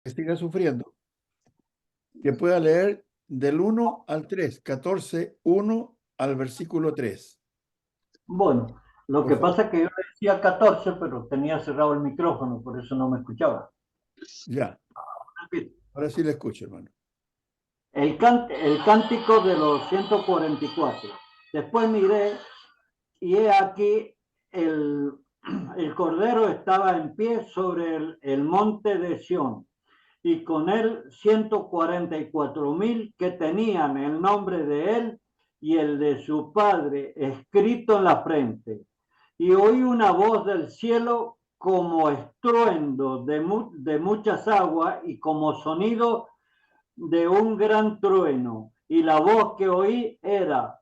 siga sufriendo, que pueda leer del 1 al 3, 14, 1 al versículo 3. Bueno, lo Por que favor. pasa es que yo le decía 14, pero tenía cerrado el micrófono, por eso no me escuchaba. Ya, ahora sí le escucho, hermano. El cántico de los 144. Después miré y he aquí el, el Cordero estaba en pie sobre el monte de Sión y con él 144,000 que tenían el nombre de él y el de su padre escrito en la frente. Y oí una voz del cielo como estruendo de muchas aguas y como sonido de un gran trueno. Y la voz que oí era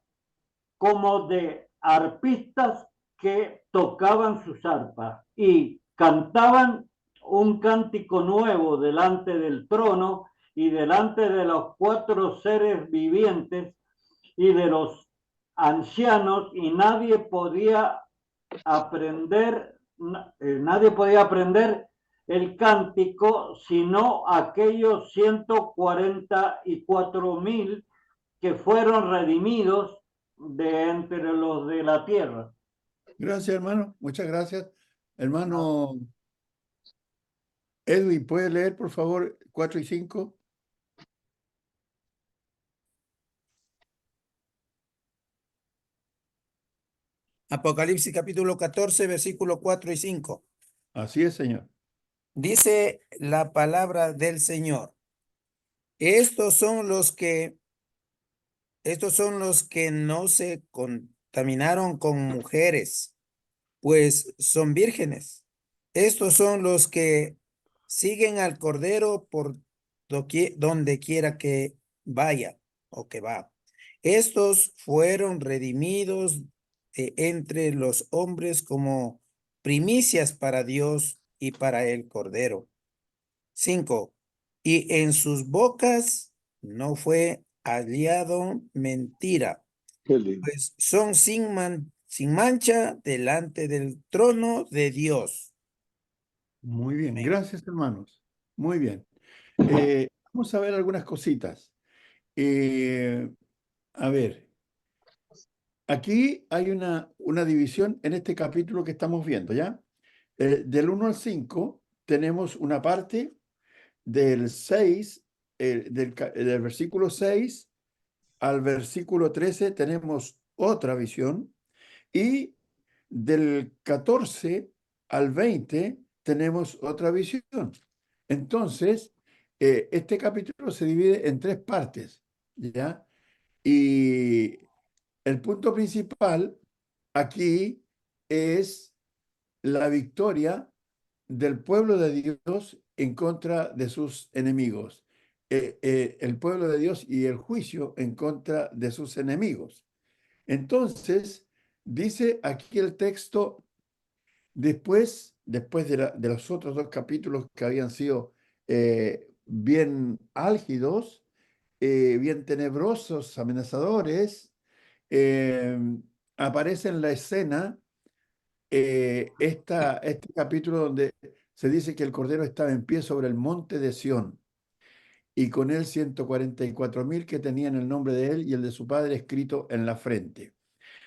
como de arpistas que tocaban sus arpas y cantaban un cántico nuevo delante del trono y delante de los 4 seres vivientes y de los ancianos, y nadie podía aprender el cántico sino aquellos 144,000 que fueron redimidos de entre los de la tierra. Gracias, hermano. Muchas gracias. Hermano Edwin, ¿puede leer, por favor, 4 y 5? Apocalipsis capítulo 14, versículo 4 y 5. Así es, Señor. Dice la palabra del Señor. Estos son los que no se contaminaron con mujeres, pues son vírgenes. Estos son los que siguen al Cordero por donde quiera que vaya o que va. Estos fueron redimidos de entre los hombres como primicias para Dios y para el Cordero. 5. Y en sus bocas no fue hallado mentira, Qué lindo. pues son sin mancha delante del trono de Dios. Muy bien. Amén. Gracias, hermanos. Muy bien. Vamos a ver algunas cositas. A ver, aquí hay una división en este capítulo que estamos viendo, ¿ya? Del 1 al 5 tenemos una parte del 6, del versículo 6 al versículo 13 tenemos otra visión, y del 14 al 20 tenemos otra visión. Entonces, este capítulo se divide en 3 partes, ¿ya? Y el punto principal aquí es la victoria del pueblo de Dios en contra de sus enemigos. El pueblo de Dios y el juicio en contra de sus enemigos. Entonces, dice aquí el texto, después de los otros 2 capítulos que habían sido bien álgidos, bien tenebrosos, amenazadores, eh, aparece en la escena este capítulo donde se dice que el Cordero estaba en pie sobre el monte de Sión y con él 144,000 que tenían el nombre de él y el de su padre escrito en la frente.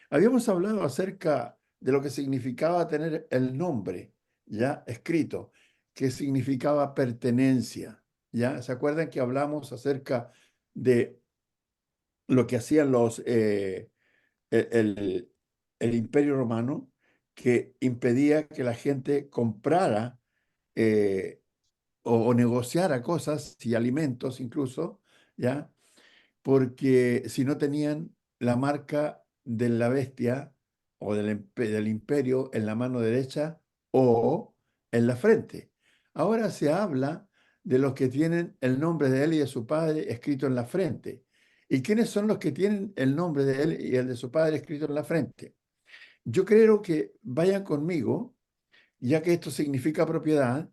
Habíamos hablado acerca de lo que significaba tener el nombre ya escrito, que significaba pertenencia. ¿Ya? ¿Se acuerdan que hablamos acerca de lo que hacían el, el- el Imperio Romano, que impedía que la gente comprara eh, o negociara cosas y alimentos incluso, ¿ya? Porque si no tenían la marca de la bestia o del imperio en la mano derecha o en la frente. Ahora se habla de los que tienen el nombre de él y de su padre escrito en la frente. ¿Y quiénes son los que tienen el nombre de él y el de su padre escrito en la frente? Yo creo que vayan conmigo, ya que esto significa propiedad,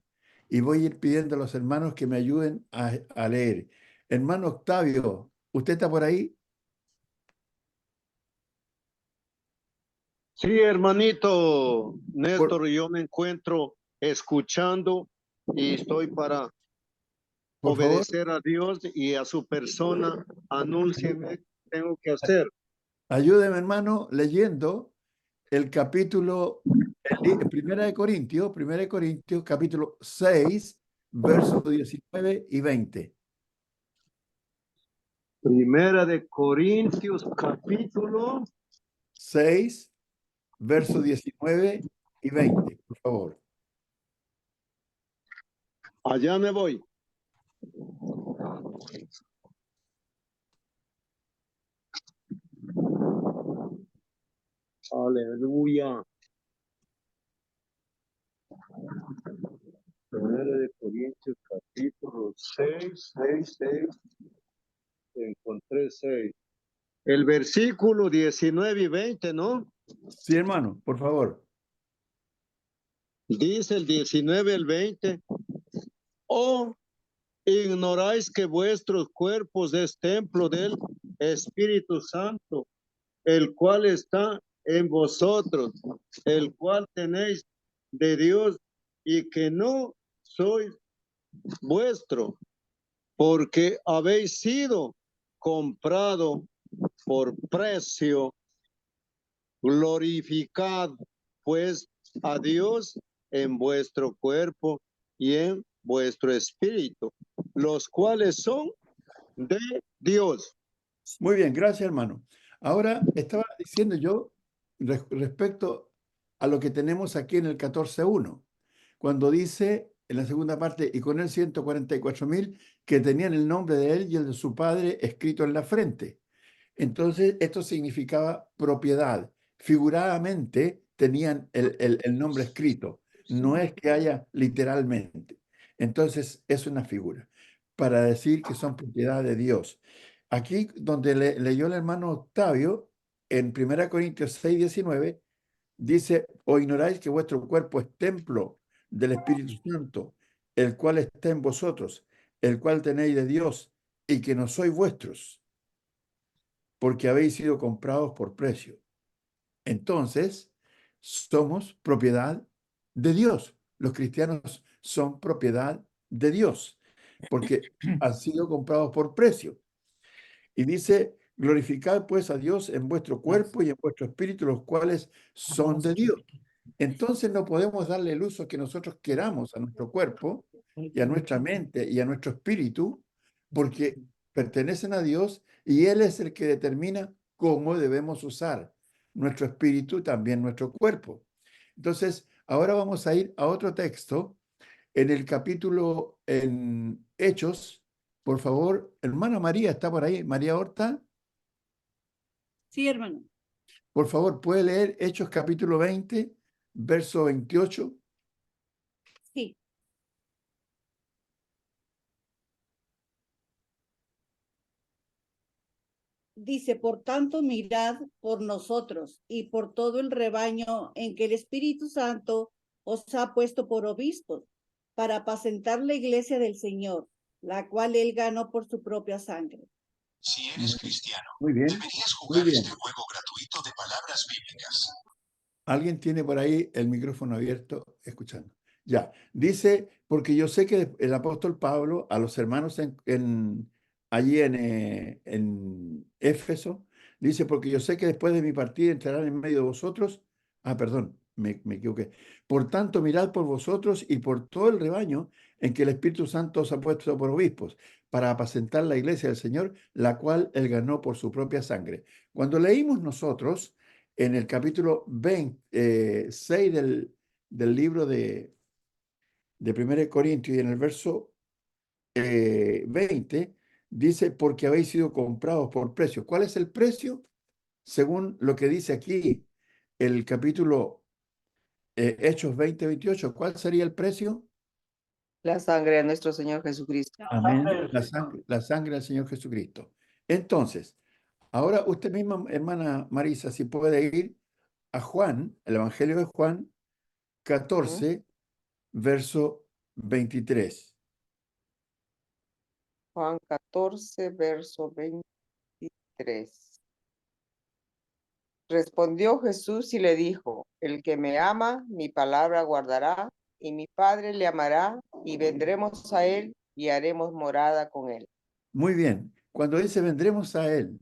y voy a ir pidiendo a los hermanos que me ayuden a leer. Hermano Octavio, ¿usted está por ahí? Sí, hermanito Por, Néstor, yo me encuentro escuchando y estoy para Por favor, obedecer a Dios y a su persona. Anúncieme qué tengo que hacer. ayúdeme, hermano, leyendo el capítulo, Primera de Corintios, capítulo 6, versos 19 y 20. Primera de Corintios, capítulo. 6, versos 19 y 20, por favor. Allá me voy. Aleluya. Primera de Corintios, capítulo 6. Encontré 6. El versículo 19 y 20, ¿no? Sí, hermano, por favor. Dice el 19 el 20. Oh, ignoráis que vuestros cuerpos es templo del Espíritu Santo, el cual está en vosotros, el cual tenéis de Dios, y que no sois vuestro, porque habéis sido comprado por precio. Glorificad pues a Dios en vuestro cuerpo y en vuestro espíritu, los cuales son de Dios. Muy bien, gracias, hermano. Ahora estaba diciendo yo respecto a lo que tenemos aquí en el 14.1, cuando dice en la segunda parte, y con él 144.000 que tenían el nombre de él y el de su padre escrito en la frente. Entonces, esto significaba propiedad. Figuradamente tenían el nombre escrito. No es que haya literalmente. Entonces, es una figura para decir que son propiedad de Dios. Aquí donde leyó el hermano Octavio, en 1 Corintios 6:19, dice, o ignoráis que vuestro cuerpo es templo del Espíritu Santo, el cual está en vosotros, el cual tenéis de Dios, y que no sois vuestros, porque habéis sido comprados por precio. Entonces, somos propiedad de Dios. Los cristianos son propiedad de Dios, porque han sido comprados por precio. Y dice, glorificad pues a Dios en vuestro cuerpo y en vuestro espíritu, los cuales son de Dios. Entonces no podemos darle el uso que nosotros queramos a nuestro cuerpo y a nuestra mente y a nuestro espíritu, porque pertenecen a Dios y Él es el que determina cómo debemos usar nuestro espíritu, también nuestro cuerpo. Entonces, ahora vamos a ir a otro texto en el capítulo en Hechos. Por favor, hermana María, ¿está por ahí? María Horta. Sí, hermano. Por favor, ¿puede leer Hechos capítulo 20, verso 28? Sí. Dice, por tanto, mirad por nosotros y por todo el rebaño en que el Espíritu Santo os ha puesto por obispos, para apacentar la iglesia del Señor, la cual él ganó por su propia sangre. Si eres cristiano, Muy bien, deberías muy jugar bien. este juego gratuito de palabras bíblicas. ¿Alguien tiene por ahí el micrófono abierto escuchando? Ya, dice, porque yo sé que el apóstol Pablo a los hermanos allí en Éfeso, dice, porque yo sé que después de mi partida entrarán en medio de vosotros. Perdón, me equivoqué. Por tanto, mirad por vosotros y por todo el rebaño en que el Espíritu Santo os ha puesto por obispos, para apacentar la iglesia del Señor, la cual él ganó por su propia sangre. Cuando leímos nosotros en el capítulo 26 del libro de 1 Corintios y en el verso 20, dice, porque habéis sido comprados por precio. ¿Cuál es el precio? Según lo que dice aquí el capítulo Hechos 20:28, ¿cuál sería el precio? La sangre de nuestro Señor Jesucristo. Amén. La sangre del Señor Jesucristo. Entonces, ahora usted misma, hermana Marisa, si puede ir a Juan, el Evangelio de Juan 14, verso 23. Juan 14, verso 23. Respondió Jesús y le dijo, el que me ama, mi palabra guardará, y mi Padre le amará, y vendremos a él y haremos morada con él. Muy bien. Cuando dice vendremos a él,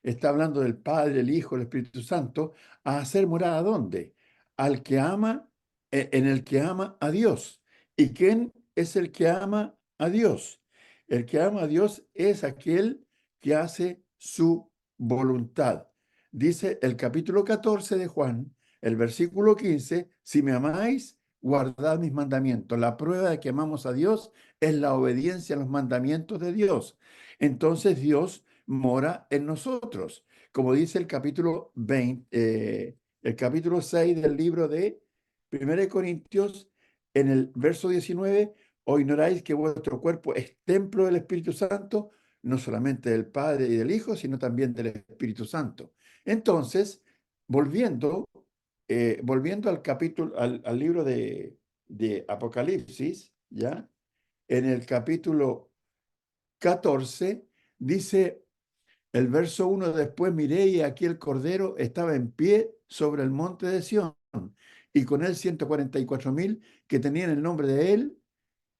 está hablando del Padre, el Hijo, el Espíritu Santo, a hacer morada ¿dónde? Al que ama, en el que ama a Dios. ¿Y quién es el que ama a Dios? El que ama a Dios es aquel que hace su voluntad. Dice el capítulo 14 de Juan, el versículo 15, si me amáis, guardad mis mandamientos. La prueba de que amamos a Dios es la obediencia a los mandamientos de Dios. Entonces Dios mora en nosotros, como dice el capítulo 20, el capítulo 6 del libro de 1 Corintios, en el verso 19, o ignoráis que vuestro cuerpo es templo del Espíritu Santo, no solamente del Padre y del Hijo, sino también del Espíritu Santo. Entonces, volviendo al capítulo, al libro de Apocalipsis, ¿ya? En el capítulo 14, dice el verso 1, después miré y aquí el Cordero estaba en pie sobre el monte de Sión, y con él 144.000 que tenían el nombre de él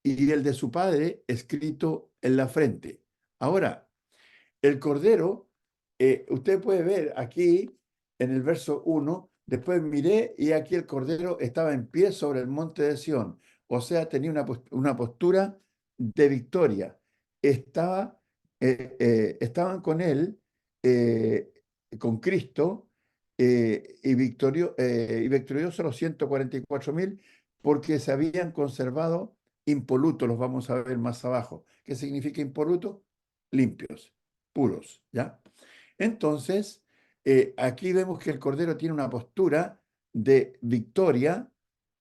y el de su padre escrito en la frente. Ahora, el Cordero, usted puede ver aquí en el verso 1, después miré y aquí el Cordero estaba en pie sobre el monte de Sión, o sea, tenía una postura de victoria. Estaban con él, eh, con Cristo, y victoriosos los 144.000 porque se habían conservado impolutos, los vamos a ver más abajo. ¿Qué significa impoluto? Limpios, puros, ¿ya? Entonces, aquí vemos que el Cordero tiene una postura de victoria,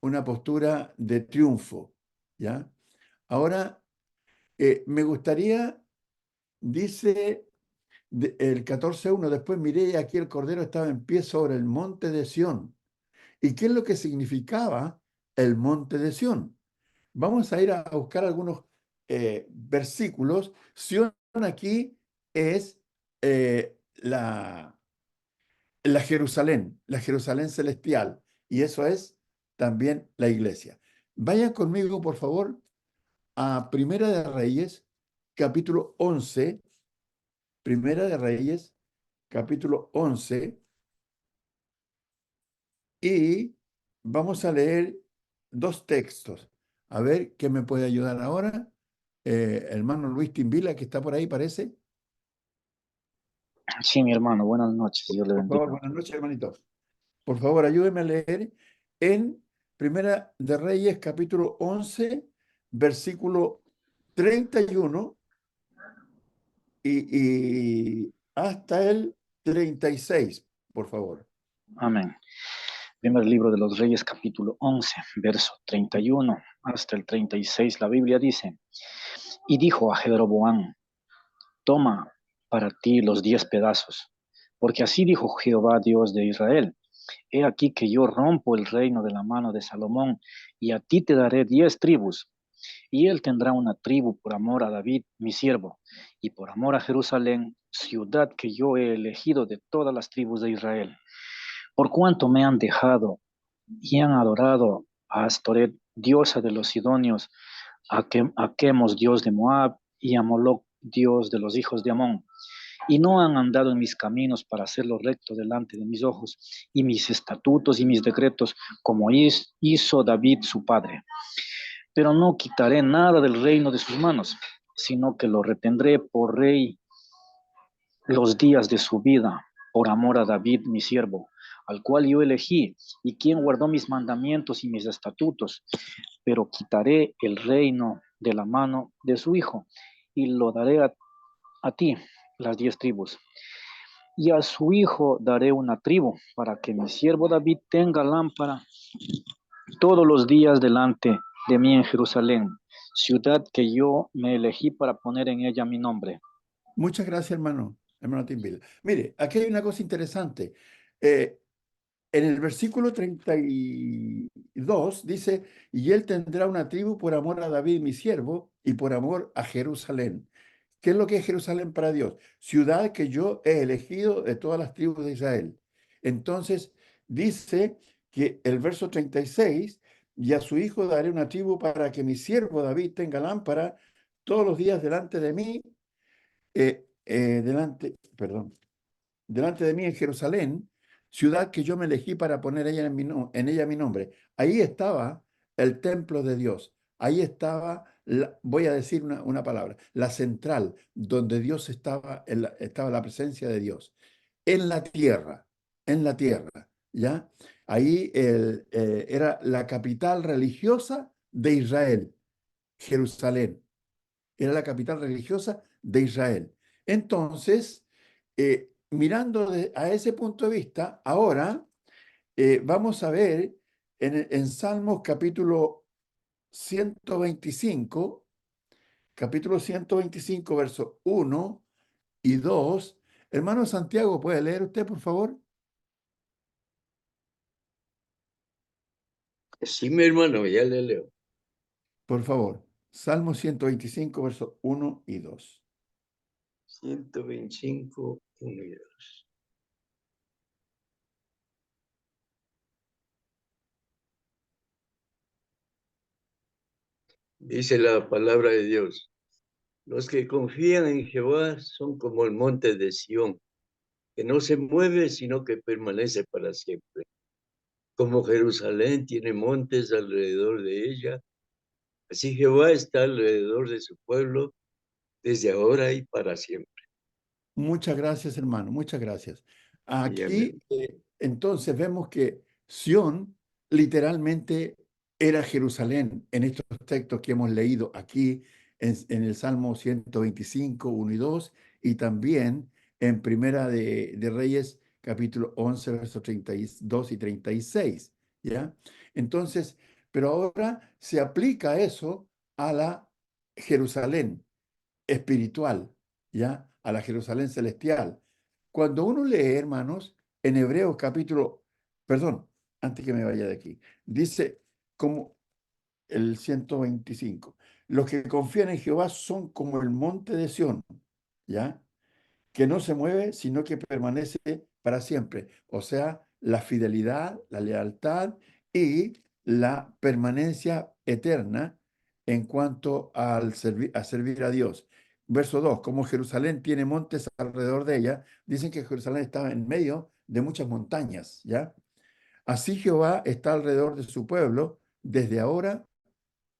una postura de triunfo, ¿ya? Ahora, me gustaría, dice el 14:1, después miré y aquí el Cordero estaba en pie sobre el monte de Sión. ¿Y qué es lo que significaba el monte de Sión? Vamos a ir a buscar algunos versículos. Sión aquí es la Jerusalén celestial, y eso es también la iglesia. Vayan conmigo, por favor, a Primera de Reyes, capítulo 11. Primera de Reyes, capítulo 11, y vamos a leer dos textos. A ver qué me puede ayudar ahora. Hermano Luis Timbila, que está por ahí, parece. Sí, mi hermano, buenas noches, Dios le Por favor, bendiga. buenas noches, hermanito. Por favor, ayúdeme a leer en Primera de Reyes, capítulo 11, versículo 31 y hasta el 36, por favor. Amén. Primer libro de los Reyes, capítulo 11, verso 31 hasta el 36. La Biblia dice, y dijo a Jeroboam, toma para ti los 10 pedazos, porque así dijo Jehová, Dios de Israel, he aquí que yo rompo el reino de la mano de Salomón, y a ti te daré 10 tribus, y él tendrá una tribu por amor a David, mi siervo, y por amor a Jerusalén, ciudad que yo he elegido de todas las tribus de Israel. Por cuanto me han dejado y han adorado a Astoret, diosa de los sidonios, a Quemos, dios de Moab, y a Moloc, dios de los hijos de Amón, y no han andado en mis caminos para hacerlo recto delante de mis ojos, y mis estatutos y mis decretos, como hizo David su padre. Pero no quitaré nada del reino de sus manos, sino que lo retendré por rey los días de su vida, por amor a David, mi siervo, al cual yo elegí, y quien guardó mis mandamientos y mis estatutos. Pero quitaré el reino de la mano de su hijo, y lo daré a ti, las 10 tribus. Y a su hijo daré una tribu, para que mi siervo David tenga lámpara todos los días delante de mí en Jerusalén, ciudad que yo me elegí para poner en ella mi nombre. Muchas gracias, hermano Timbila. Mire, aquí hay una cosa interesante. En el versículo 32 dice, y él tendrá una tribu por amor a David, mi siervo, y por amor a Jerusalén. ¿Qué es lo que es Jerusalén para Dios? Ciudad que yo he elegido de todas las tribus de Israel. Entonces, dice que el verso 36, y a su hijo daré una tribu para que mi siervo David tenga lámpara todos los días delante de mí, delante de mí en Jerusalén, ciudad que yo me elegí para poner en ella mi nombre. Ahí estaba el templo de Dios. Ahí estaba, voy a decir una palabra, la central, donde Dios estaba, estaba la presencia de Dios. En la tierra, ¿ya? Ahí era la capital religiosa de Israel, Jerusalén. Era la capital religiosa de Israel. Entonces, mirando a ese punto de vista, ahora vamos a ver en Salmos capítulo 125, versos 1 y 2. Hermano Santiago, ¿puede leer usted, por favor? Sí, mi hermano, ya le leo. Por favor. Salmo 125, versos 1 y 2. 125, 1 y 2. Dice la palabra de Dios: los que confían en Jehová son como el monte de Sión, que no se mueve, sino que permanece para siempre. Como Jerusalén tiene montes alrededor de ella, así Jehová está alrededor de su pueblo, desde ahora y para siempre. Muchas gracias, hermano, muchas gracias. Y amén. Aquí, entonces, vemos que Sión literalmente era Jerusalén en estos textos que hemos leído aquí en el Salmo 125, 1 y 2, y también en Primera de Reyes, capítulo 11, versos 32 y 36, ¿ya? Entonces, pero ahora se aplica eso a la Jerusalén espiritual, ¿ya? A la Jerusalén celestial. Cuando uno lee, hermanos, en Hebreos capítulo, perdón, antes que me vaya de aquí, dice como el 125, los que confían en Jehová son como el monte de Sión, ¿ya? Que no se mueve, sino que permanece para siempre. O sea, la fidelidad, la lealtad y la permanencia eterna en cuanto a servir a Dios. Verso 2, como Jerusalén tiene montes alrededor de ella, dicen que Jerusalén estaba en medio de muchas montañas, ¿ya? Así Jehová está alrededor de su pueblo desde ahora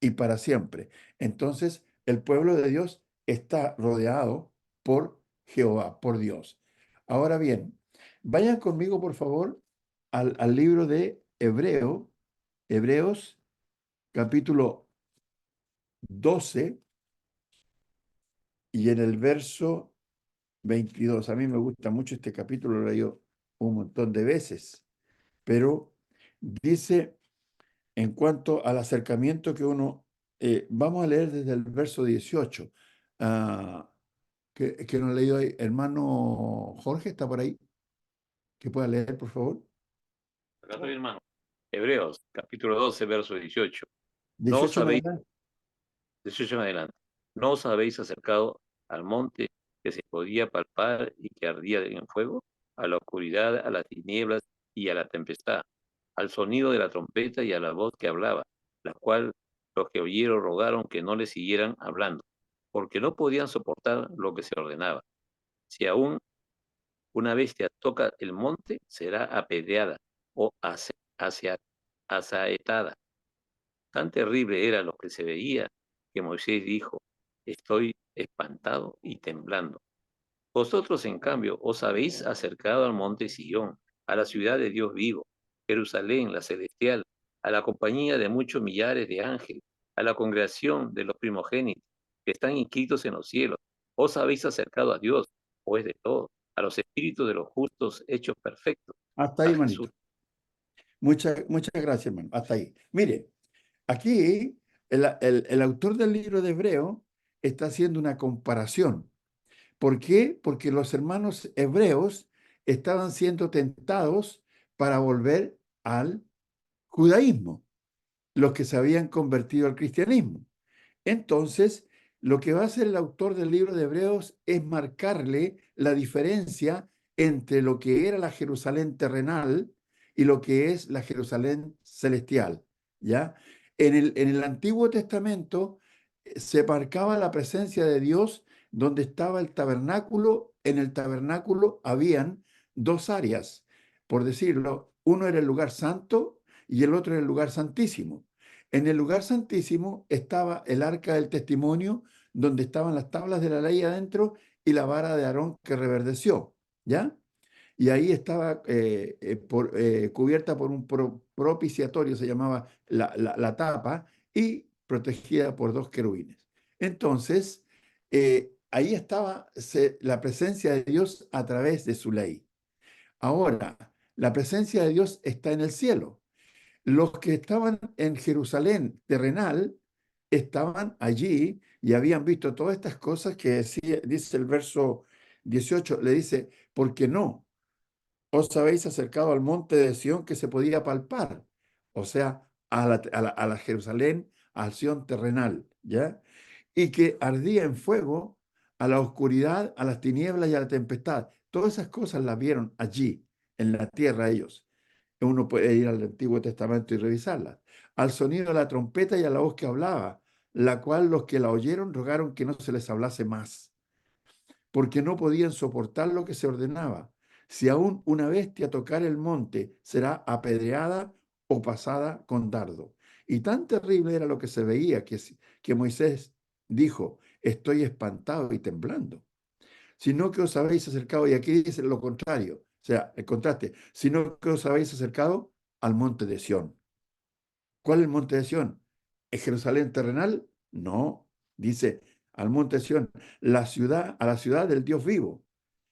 y para siempre. Entonces, el pueblo de Dios está rodeado por Jehová, por Dios. Ahora bien, vayan conmigo, por favor, al libro de Hebreos, capítulo 12, y en el verso 22. A mí me gusta mucho este capítulo, lo he leído un montón de veces, pero dice en cuanto al acercamiento que uno, vamos a leer desde el verso 18, que nos ha leído ahí. Hermano Jorge, ¿está por ahí? Que pueda leer, por favor. Acá estoy, hermano. Hebreos, capítulo 12, verso 18. No os 18 en habéis, adelante. 18 en adelante, no os habéis acercado al monte que se podía palpar y que ardía en fuego, a la oscuridad, a las tinieblas y a la tempestad, al sonido de la trompeta y a la voz que hablaba, la cual los que oyeron rogaron que no le siguieran hablando, porque no podían soportar lo que se ordenaba. Si aún una bestia toca el monte, será apedreada o asaetada. Tan terrible era lo que se veía que Moisés dijo: estoy espantado y temblando. Vosotros, en cambio, os habéis acercado al monte Sión, a la ciudad de Dios vivo, Jerusalén, la celestial, a la compañía de muchos millares de ángeles, a la congregación de los primogénitos que están inscritos en los cielos. Os habéis acercado a Dios, pues de todo, a los espíritus de los justos hechos perfectos, Hasta a ahí, Jesús. hermanito. Muchas gracias, hermano. Hasta ahí. Mire, aquí el autor del libro de Hebreo está haciendo una comparación. ¿Por qué? Porque los hermanos hebreos estaban siendo tentados para volver al judaísmo, los que se habían convertido al cristianismo. Entonces, lo que va a hacer el autor del libro de Hebreos es marcarle la diferencia entre lo que era la Jerusalén terrenal y lo que es la Jerusalén celestial, ¿ya? En el Antiguo Testamento, se marcaba la presencia de Dios donde estaba el tabernáculo. En el tabernáculo habían dos áreas, por decirlo. Uno era el lugar santo y el otro era el lugar santísimo. En el lugar santísimo estaba el arca del testimonio, donde estaban las tablas de la ley adentro y la vara de Aarón que reverdeció, ¿ya? Y ahí estaba cubierta por un propiciatorio, se llamaba la tapa, y protegida por dos querubines. Entonces, ahí estaba la presencia de Dios a través de su ley. Ahora, la presencia de Dios está en el cielo. Los que estaban en Jerusalén terrenal estaban allí y habían visto todas estas cosas que dice el verso 18, le dice, ¿por qué no? Os habéis acercado al monte de Sión que se podía palpar, o sea, a la Jerusalén, al Sión terrenal, ¿ya? Y que ardía en fuego, a la oscuridad, a las tinieblas y a la tempestad. Todas esas cosas las vieron allí, en la tierra ellos. Uno puede ir al Antiguo Testamento y revisarlas. Al sonido de la trompeta y a la voz que hablaba, la cual los que la oyeron rogaron que no se les hablase más, porque no podían soportar lo que se ordenaba. Si aún una bestia tocar el monte, será apedreada o pasada con dardo. Y tan terrible era lo que se veía que Moisés dijo, estoy espantado y temblando. Sino que os habéis acercado, y aquí dice lo contrario, o sea, el contraste, sino que os habéis acercado al monte de Sión. ¿Cuál es el monte de Sión? ¿Es Jerusalén terrenal? No, dice al monte de Sión, a la ciudad del Dios vivo,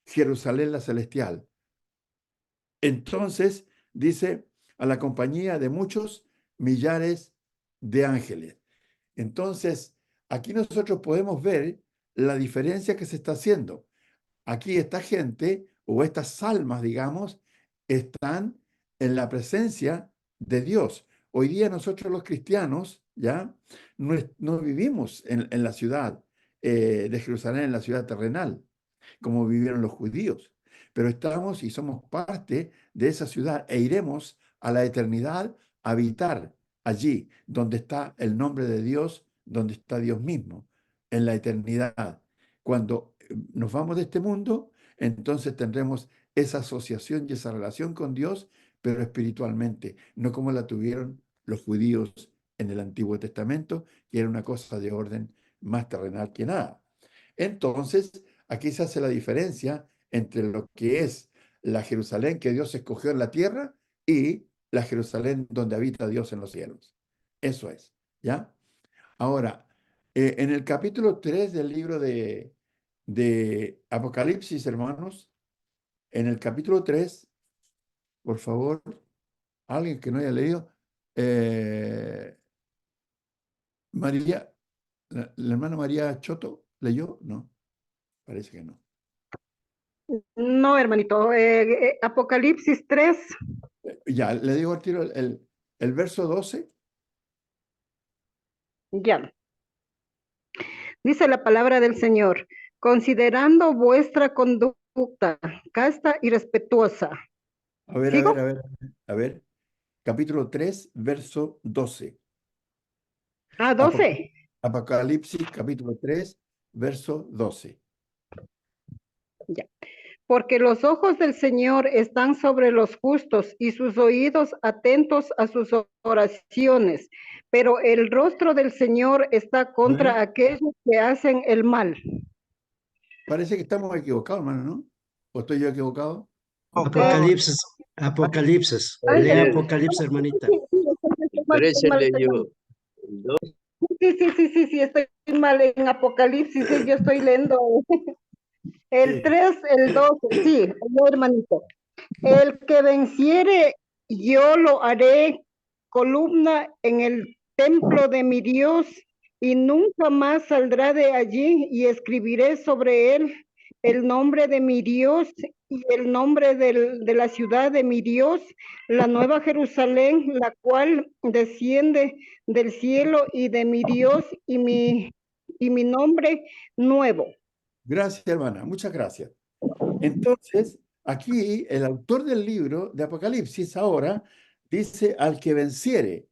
Jerusalén la celestial. Entonces, dice, a la compañía de muchos millares de ángeles. Entonces, aquí nosotros podemos ver la diferencia que se está haciendo. Aquí esta gente, o estas almas, digamos, están en la presencia de Dios. Hoy día nosotros los cristianos, ¿ya? No vivimos en la ciudad de Jerusalén, en la ciudad terrenal, como vivieron los judíos, pero estamos y somos parte de esa ciudad e iremos a la eternidad a habitar allí, donde está el nombre de Dios, donde está Dios mismo, en la eternidad. Cuando nos vamos de este mundo, entonces tendremos esa asociación y esa relación con Dios, pero espiritualmente, no como la tuvieron los judíos en el Antiguo Testamento, que era una cosa de orden más terrenal que nada. Entonces, aquí se hace la diferencia entre lo que es la Jerusalén que Dios escogió en la tierra y la Jerusalén donde habita Dios en los cielos. Eso es, ¿ya? Ahora, en el capítulo 3 del libro de Apocalipsis, hermanos, en el capítulo 3, por favor, alguien que no haya leído, María, la hermana María Choto, ¿leyó? No, parece que no. No, hermanito. Apocalipsis 3. Ya, le digo al tiro el verso 12. Ya. Dice la palabra del Señor, considerando vuestra conducta casta y respetuosa. A ver, ¿Sigo? a ver. Capítulo 3, verso 12. 12. Apocalipsis, capítulo 3, verso 12. Ya. Porque los ojos del Señor están sobre los justos y sus oídos atentos a sus oraciones, pero el rostro del Señor está contra aquellos que hacen el mal. Parece que estamos equivocados, hermano, ¿no? ¿O estoy yo equivocado? Apocalipsis, Apocalipsis. Ay, Lea Apocalipsis, hermanita. Parece leyó. Sí, estoy mal en Apocalipsis, yo estoy leyendo el 3, el 12, sí, no, hermanito. El que venciere, yo lo haré columna en el templo de mi Dios, y nunca más saldrá de allí, y escribiré sobre él el nombre de mi Dios y el nombre de la ciudad de mi Dios, la nueva Jerusalén, la cual desciende del cielo, y de mi Dios y mi nombre nuevo. Gracias, hermana, muchas gracias. Entonces, aquí el autor del libro de Apocalipsis ahora dice al que venciere.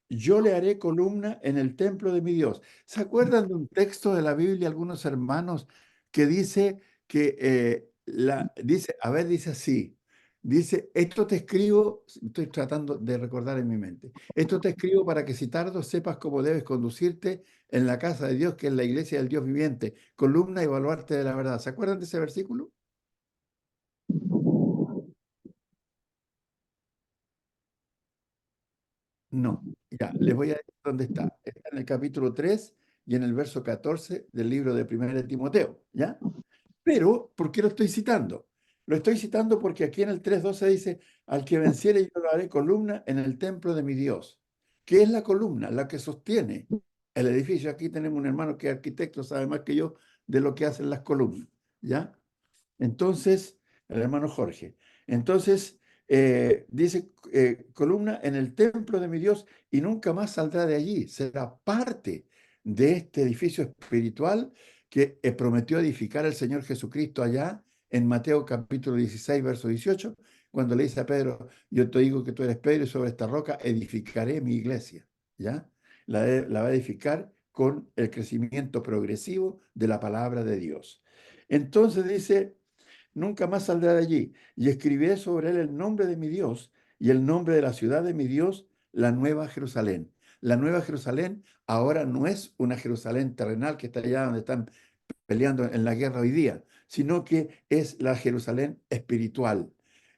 yo le haré columna en el templo de mi Dios. ¿Se acuerdan de un texto de la Biblia, algunos hermanos, que dice que, dice así, dice, esto te escribo, estoy tratando de recordar en mi mente, esto te escribo para que si tardo sepas cómo debes conducirte en la casa de Dios, que es la iglesia del Dios viviente, columna y baluarte de la verdad. ¿Se acuerdan de ese versículo? No, ya, les voy a decir dónde está. Está en el capítulo 3 y en el verso 14 del libro de 1 de Timoteo, ¿ya? Pero, ¿por qué lo estoy citando? Lo estoy citando porque aquí en el 3:12 dice, al que venciere yo lo haré columna en el templo de mi Dios. ¿Qué es la columna? La que sostiene el edificio. Aquí tenemos un hermano que es arquitecto, sabe más que yo de lo que hacen las columnas, ¿ya? Entonces, el hermano Jorge. Entonces, dice, columna en el templo de mi Dios y nunca más saldrá de allí. Será parte de este edificio espiritual que prometió edificar el Señor Jesucristo allá en Mateo capítulo 16, verso 18, cuando le dice a Pedro, yo te digo que tú eres Pedro y sobre esta roca edificaré mi iglesia, ¿ya? La va a edificar con el crecimiento progresivo de la palabra de Dios. Entonces dice, nunca más saldrá de allí. Y escribiré sobre él el nombre de mi Dios y el nombre de la ciudad de mi Dios, la Nueva Jerusalén. La Nueva Jerusalén ahora no es una Jerusalén terrenal que está allá donde están peleando en la guerra hoy día, sino que es la Jerusalén espiritual.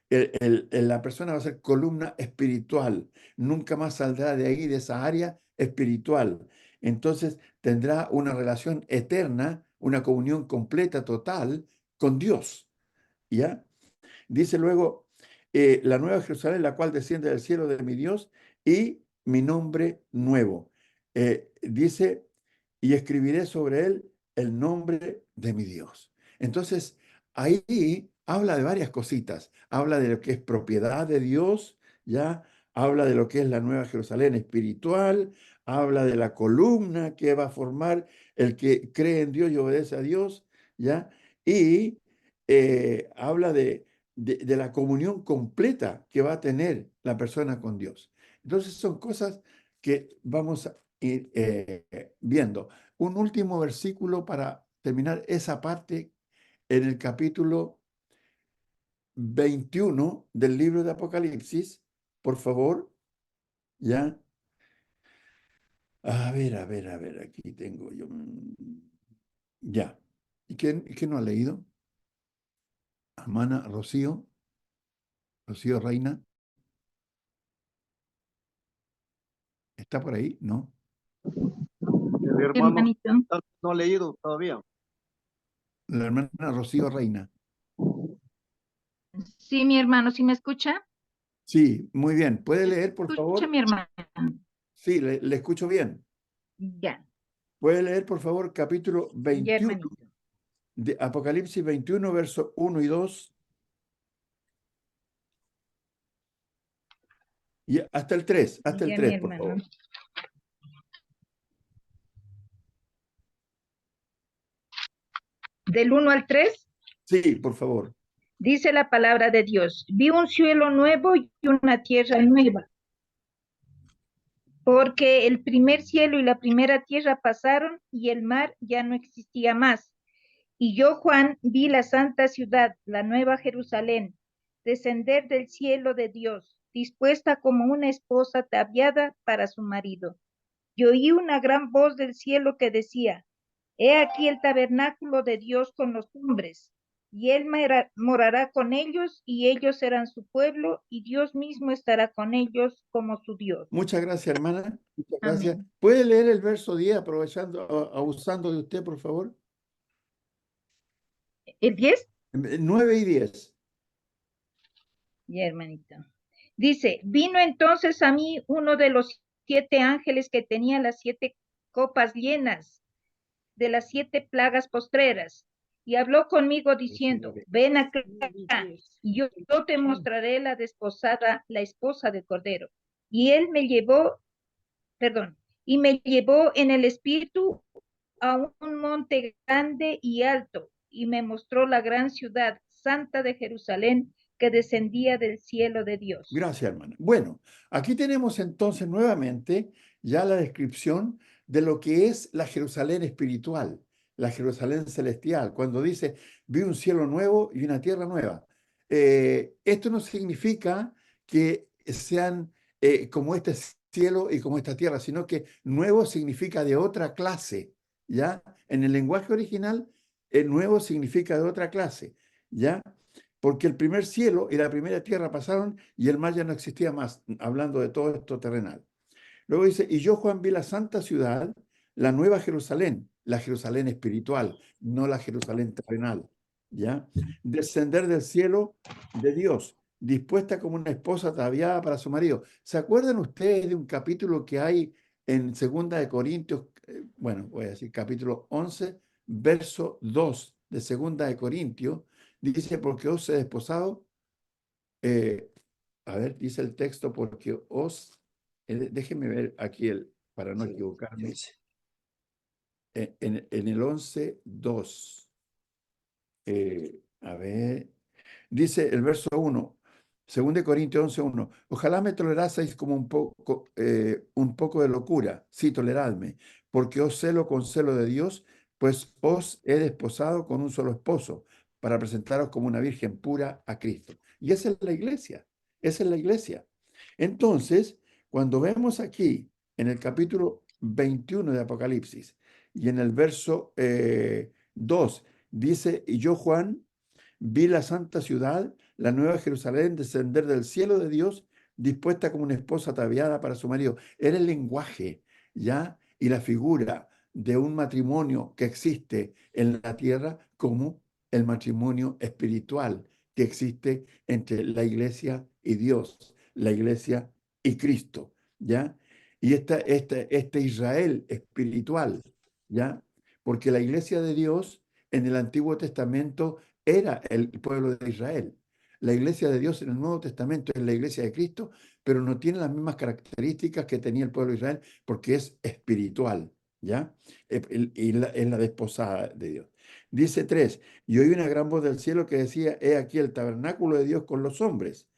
La persona va a ser columna espiritual. Nunca más saldrá de ahí, de esa área espiritual. Entonces tendrá una relación eterna, una comunión completa, total con Dios. ¿Ya? Dice luego, la nueva Jerusalén, la cual desciende del cielo de mi Dios y mi nombre nuevo. Dice, y escribiré sobre él el nombre de mi Dios. Entonces, ahí habla de varias cositas. Habla de lo que es propiedad de Dios, ¿ya? Habla de lo que es la nueva Jerusalén espiritual, habla de la columna que va a formar el que cree en Dios y obedece a Dios, ¿ya? Y habla de la comunión completa que va a tener la persona con Dios. Entonces son cosas que vamos a ir viendo. Un último versículo para terminar esa parte en el capítulo 21 del libro de Apocalipsis, por favor, ¿ya? A ver, aquí tengo yo. Ya. ¿Y quién no ha leído? Hermana Rocío Reina, ¿está por ahí? ¿No? Mi hermano no ha leído todavía. La hermana Rocío Reina. Sí, mi hermano, ¿sí me escucha? Sí, muy bien. ¿Puede leer, por Escucha, favor? mi hermano. Sí, le escucho bien. Ya, ¿Puede leer, por favor, capítulo ya, 21 hermanito. de Apocalipsis 21, verso 1 y 2? Y hasta el 3, hasta el Ya, mi 3, por hermano. favor. Del 1 al 3, Sí, por favor. dice la palabra de Dios. Vi un cielo nuevo y una tierra nueva, porque el primer cielo y la primera tierra pasaron y el mar ya no existía más. Y yo, Juan, vi la santa ciudad, la nueva Jerusalén, descender del cielo de Dios, dispuesta como una esposa ataviada para su marido. Y oí una gran voz del cielo que decía, he aquí el tabernáculo de Dios con los hombres, y él morará con ellos, y ellos serán su pueblo, y Dios mismo estará con ellos como su Dios. Muchas gracias, hermana. Muchas gracias. Amén. ¿Puede leer el verso 10, aprovechando, abusando de usted, por favor? ¿El 10? 9 y 10. Ya, hermanito. Dice, vino entonces a mí uno de los 7 ángeles que tenía las 7 copas llenas de las 7 plagas postreras, y habló conmigo diciendo, ven acá, y yo te mostraré la desposada, la esposa del Cordero. Y él me llevó, y me llevó en el espíritu a un monte grande y alto, y me mostró la gran ciudad santa de Jerusalén, que descendía del cielo de Dios. Gracias, hermana. Bueno, aquí tenemos entonces nuevamente ya la descripción de lo que es la Jerusalén espiritual, la Jerusalén celestial, cuando dice, vi un cielo nuevo y una tierra nueva. Esto no significa que sean como este cielo y como esta tierra, sino que nuevo significa de otra clase, ¿ya? En el lenguaje original, nuevo significa de otra clase, ¿ya? Porque el primer cielo y la primera tierra pasaron y el mar ya no existía más, hablando de todo esto terrenal. Luego dice, y yo, Juan, vi la santa ciudad, la nueva Jerusalén, la Jerusalén espiritual, no la Jerusalén terrenal, ¿ya? Descender del cielo de Dios, dispuesta como una esposa ataviada para su marido. ¿Se acuerdan ustedes de un capítulo que hay en 2 de Corintios, bueno, voy a decir capítulo 11, verso 2 de 2 de Corintios, dice, porque os he desposado, a ver, dice el texto, porque os, déjenme ver aquí, para no equivocarme, en el 11:2, a ver, dice el verso 1, 2 de Corintios 11:1, ojalá me toleraseis como un poco de locura, sí, toleradme, porque os celo con celo de Dios, pues os he desposado con un solo esposo, para presentaros como una virgen pura a Cristo. Y esa es la iglesia, esa es la iglesia. Entonces, cuando vemos aquí, en el capítulo 21 de Apocalipsis, y en el verso 2, dice, y yo, Juan, vi la santa ciudad, la nueva Jerusalén, descender del cielo de Dios, dispuesta como una esposa ataviada para su marido. Era el lenguaje, ¿ya? Y la figura de un matrimonio que existe en la tierra como el matrimonio espiritual que existe entre la iglesia y Dios, la iglesia y Cristo, ¿ya? Y este Israel espiritual, ¿ya? Porque la iglesia de Dios en el Antiguo Testamento era el pueblo de Israel. La iglesia de Dios en el Nuevo Testamento es la iglesia de Cristo, pero no tiene las mismas características que tenía el pueblo de Israel porque es espiritual, ¿ya? Y es la desposada de Dios. Dice 3, y oí una gran voz del cielo que decía, he aquí el tabernáculo de Dios con los hombres,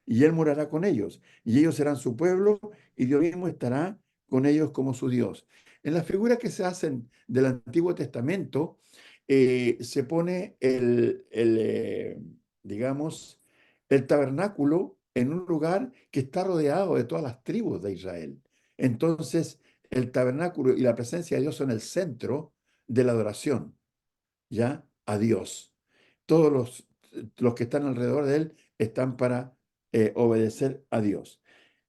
y él morará con ellos, y ellos serán su pueblo, y Dios mismo estará con ellos como su Dios. En las figuras que se hacen del Antiguo Testamento, se pone digamos, el tabernáculo en un lugar que está rodeado de todas las tribus de Israel. Entonces, el tabernáculo y la presencia de Dios son el centro de la adoración, ¿ya? A Dios. Todos los que están alrededor de él están para obedecer a Dios.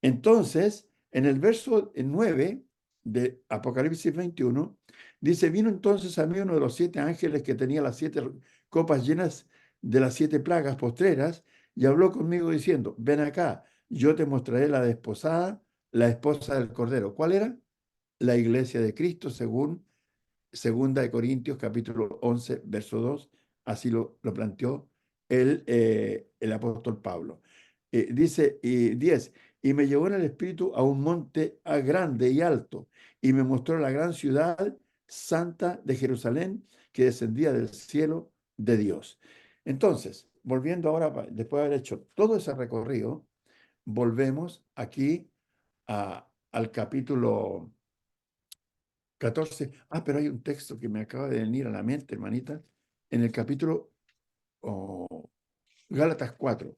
Entonces, en el verso 9 de Apocalipsis 21, dice, vino entonces a mí uno de los 7 ángeles que tenía las 7 copas llenas de las 7 plagas postreras, y habló conmigo diciendo, ven acá, yo te mostraré la desposada, la esposa del Cordero. ¿Cuál era? La iglesia de Cristo, según 2 de Corintios, capítulo 11, verso 2, así lo planteó el apóstol Pablo. Dice 10, y me llevó en el espíritu a un monte grande y alto, y me mostró la gran ciudad santa de Jerusalén, que descendía del cielo de Dios. Entonces, volviendo ahora, después de haber hecho todo ese recorrido, volvemos aquí al capítulo 14. Pero hay un texto que me acaba de venir a la mente, hermanita, en el capítulo Gálatas 4.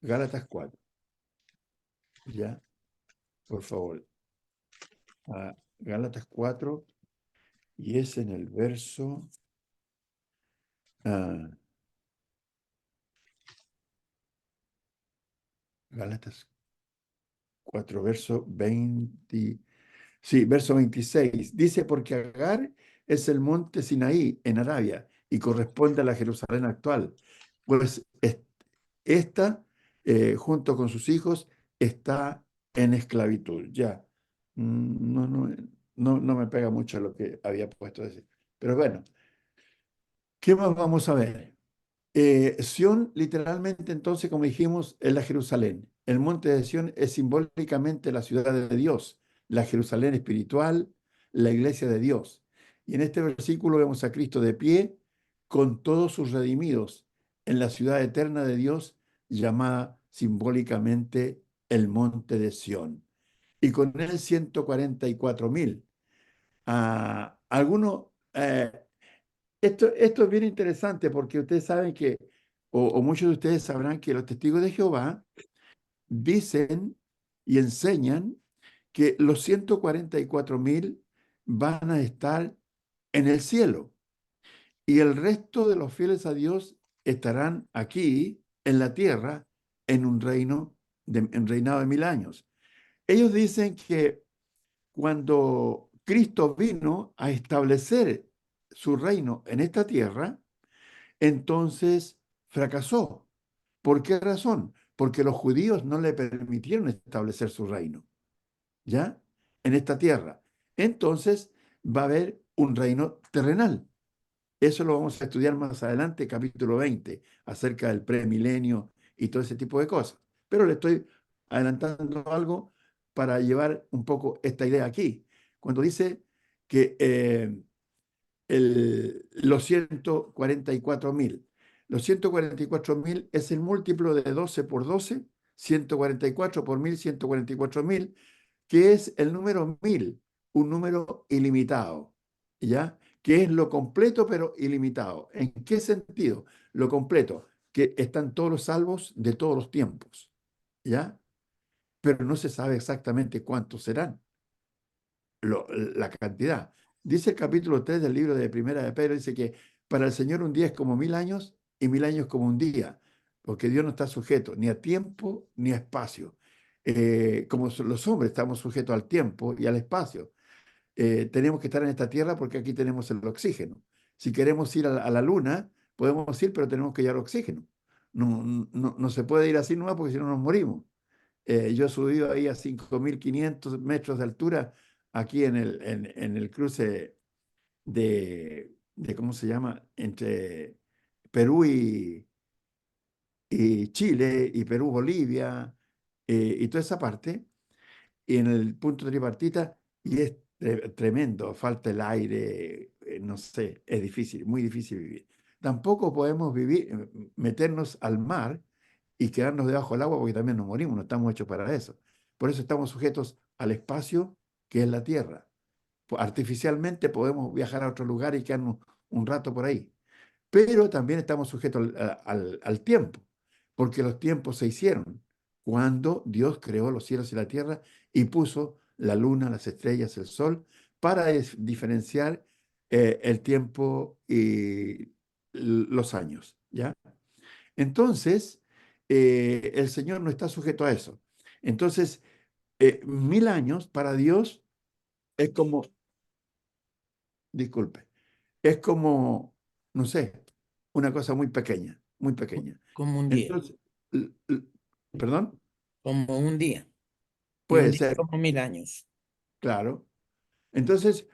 Gálatas 4. Ya, por favor. Gálatas 4, y es en el verso... Gálatas 4, verso 20. Sí, verso 26. Dice, porque Agar es el monte Sinaí en Arabia y corresponde a la Jerusalén actual. Pues esta, junto con sus hijos, está en esclavitud. Ya, no me pega mucho lo que había puesto a decir. Pero bueno, ¿qué más vamos a ver? Sión, literalmente, entonces, como dijimos, es la Jerusalén. El monte de Sión es simbólicamente la ciudad de Dios, la Jerusalén espiritual, la iglesia de Dios. Y en este versículo vemos a Cristo de pie con todos sus redimidos en la ciudad eterna de Dios, llamada simbólicamente el monte de Sión. Y con él 144.000. Algunos, esto es bien interesante porque ustedes saben que, o muchos de ustedes sabrán que los testigos de Jehová dicen y enseñan que los 144.000 van a estar en el cielo y el resto de los fieles a Dios estarán aquí en la tierra en un reinado de 1000 años. Ellos dicen que cuando Cristo vino a establecer su reino en esta tierra, entonces fracasó. ¿Por qué razón? Porque los judíos no le permitieron establecer su reino, ¿ya? En esta tierra. Entonces va a haber un reino terrenal. Eso lo vamos a estudiar más adelante, capítulo 20, acerca del premilenio y todo ese tipo de cosas. Pero le estoy adelantando algo para llevar un poco esta idea aquí. Cuando dice que los 144.000. Los 144.000 es el múltiplo de 12 por 12, 144 por 1000, 144.000, que es el número 1000, un número ilimitado, ¿ya? Que es lo completo pero ilimitado. ¿En qué sentido? Lo completo, que están todos los salvos de todos los tiempos, ¿ya? Pero no se sabe exactamente cuántos serán, la cantidad. Dice el capítulo 3 del libro de Primera de Pedro, dice que para el Señor un día es como 1000 años y 1000 años como un día, porque Dios no está sujeto ni a tiempo ni a espacio. Como los hombres estamos sujetos al tiempo y al espacio. Tenemos que estar en esta tierra porque aquí tenemos el oxígeno. Si queremos ir a la luna, podemos ir, pero tenemos que llevar oxígeno. No se puede ir así nomás porque si no nos morimos. Yo he subido ahí a 5.500 metros de altura aquí en el cruce de, ¿cómo se llama? Entre Perú y Chile, y Perú-Bolivia, y toda esa parte, y en el punto tripartita, y es tremendo, falta el aire, no sé, es difícil, muy difícil vivir. Tampoco podemos meternos al mar y quedarnos debajo del agua porque también nos morimos, no estamos hechos para eso. Por eso estamos sujetos al espacio que es la Tierra. Artificialmente podemos viajar a otro lugar y quedarnos un rato por ahí, pero también estamos sujetos al tiempo, porque los tiempos se hicieron cuando Dios creó los cielos y la tierra y puso la luna, las estrellas, el sol, para diferenciar el tiempo y los años, ¿ya? Entonces, el Señor no está sujeto a eso. Entonces, 1000 años para Dios es como, disculpe, es como, no sé, una cosa muy pequeña, muy pequeña. Como un día, Entonces, ¿perdón? como un día. Y un Puede día ser, como 1000 años. claro. Entonces,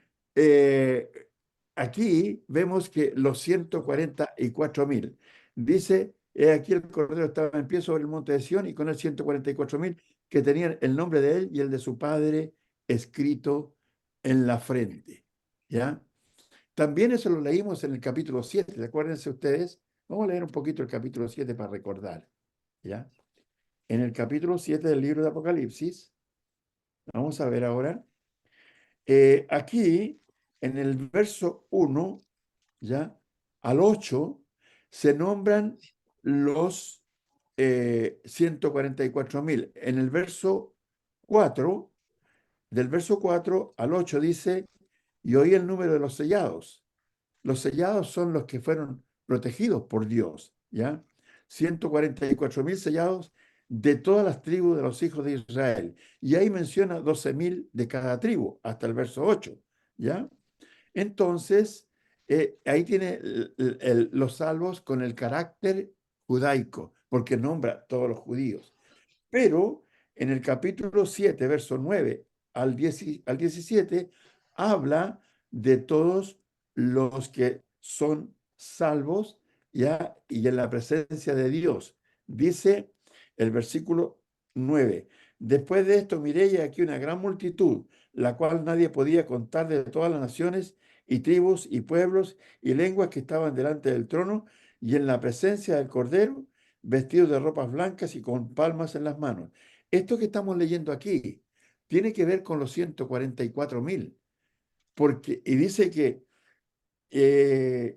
aquí vemos que los 144.000, dice, aquí el Cordero estaba en pie sobre el monte de Sión y con él 144.000 que tenían el nombre de él y el de su padre escrito en la frente, ¿ya? También eso lo leímos en el capítulo 7, acuérdense ustedes. Vamos a leer un poquito el capítulo 7 para recordar, ¿ya? En el capítulo 7 del libro de Apocalipsis, vamos a ver ahora, aquí en el verso 1, ¿ya? Al 8, se nombran los 144.000. En el verso 4, del verso 4 al 8 dice, y oí el número de los sellados. Los sellados son los que fueron protegidos por Dios, ¿ya? 144.000 sellados de todas las tribus de los hijos de Israel. Y ahí menciona 12.000 de cada tribu, hasta el verso 8, ¿ya? Entonces, ahí tiene los salvos con el carácter judaico, porque nombra a todos los judíos. Pero en el capítulo 7, verso 9 al 17, habla de todos los que son salvos, ¿ya? Y en la presencia de Dios. Dice el versículo 9, después de esto miré y aquí una gran multitud, la cual nadie podía contar, de todas las naciones y tribus y pueblos y lenguas que estaban delante del trono y en la presencia del Cordero, vestidos de ropas blancas y con palmas en las manos. Esto que estamos leyendo aquí tiene que ver con los 144.000, porque, y dice que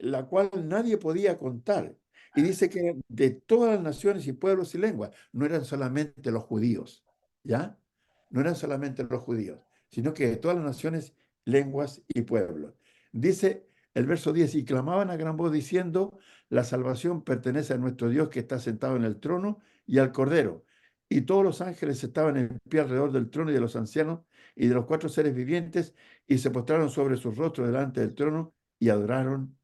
la cual nadie podía contar. Y dice que de todas las naciones y pueblos y lenguas, no eran solamente los judíos, ¿ya? No eran solamente los judíos, sino que de todas las naciones, lenguas y pueblos. Dice el verso 10, y clamaban a gran voz diciendo, la salvación pertenece a nuestro Dios que está sentado en el trono y al Cordero. Y todos los ángeles estaban en pie alrededor del trono y de los ancianos y de los 4 seres vivientes, y se postraron sobre sus rostros delante del trono y adoraron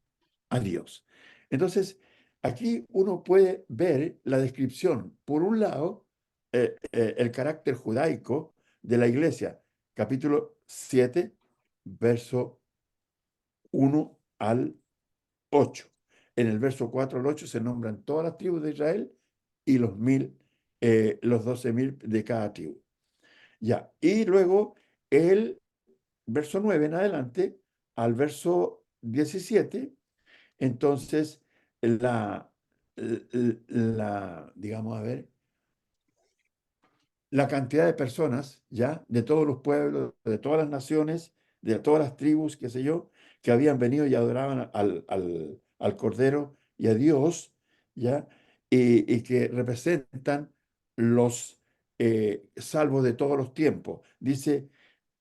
a Dios. Entonces, aquí uno puede ver la descripción, por un lado, el carácter judaico de la iglesia, capítulo 7, verso 1 al 8. En el verso 4 al 8 se nombran todas las tribus de Israel y los 12.000 de cada tribu. Ya, y luego el verso 9 en adelante al verso 17, entonces digamos, a ver, la cantidad de personas, ya, de todos los pueblos, de todas las naciones, de todas las tribus, qué sé yo, que habían venido y adoraban al Cordero y a Dios, ya, y que representan los salvos de todos los tiempos. Dice,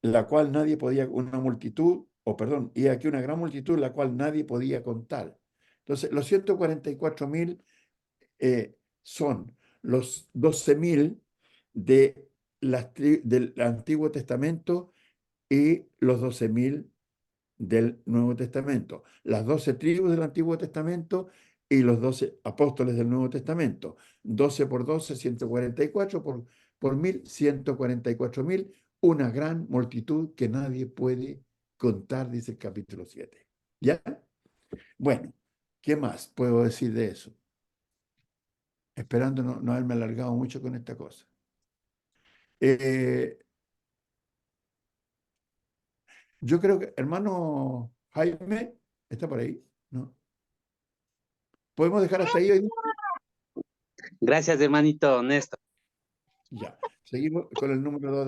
la cual nadie podía, una multitud, o perdón, y aquí una gran multitud, la cual nadie podía contar. Entonces, los 144.000 son los 12.000 del Antiguo Testamento y los 12.000 del Nuevo Testamento. Las 12 tribus del Antiguo Testamento y los 12 apóstoles del Nuevo Testamento. 12 por 12, 144, por 1.000, 144.000, una gran multitud que nadie puede contar, dice el capítulo 7. ¿Ya? Bueno, ¿qué más puedo decir de eso? Esperando no haberme alargado mucho con esta cosa. Yo creo que, hermano Jaime, ¿está por ahí? ¿No? ¿Podemos dejar hasta ahí hoy día? Gracias, hermanito Néstor. Ya, seguimos con el número 2.